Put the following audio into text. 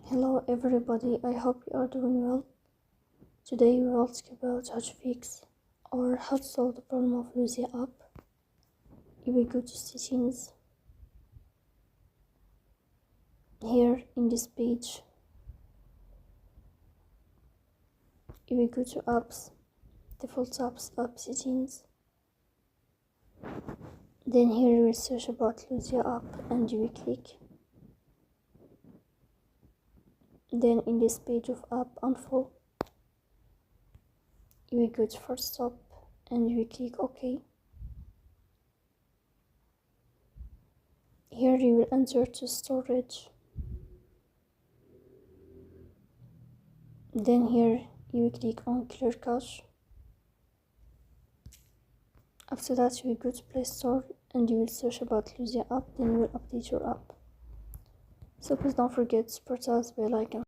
Hello everybody, I hope you are doing well. Today we will talk about how to fix or how to solve the problem of Luzia app. You will go to settings. Here in this page, you will go to apps, default apps, app settings. Then here you will search about Luzia app and you will click. Then in this page of app info, you will go to first stop and you will click OK. Here you will enter to storage. Then here you will click on clear cache. After that you will go to Play Store and you will search about Luzia app, then you will update your app. So please don't forget to support us by liking.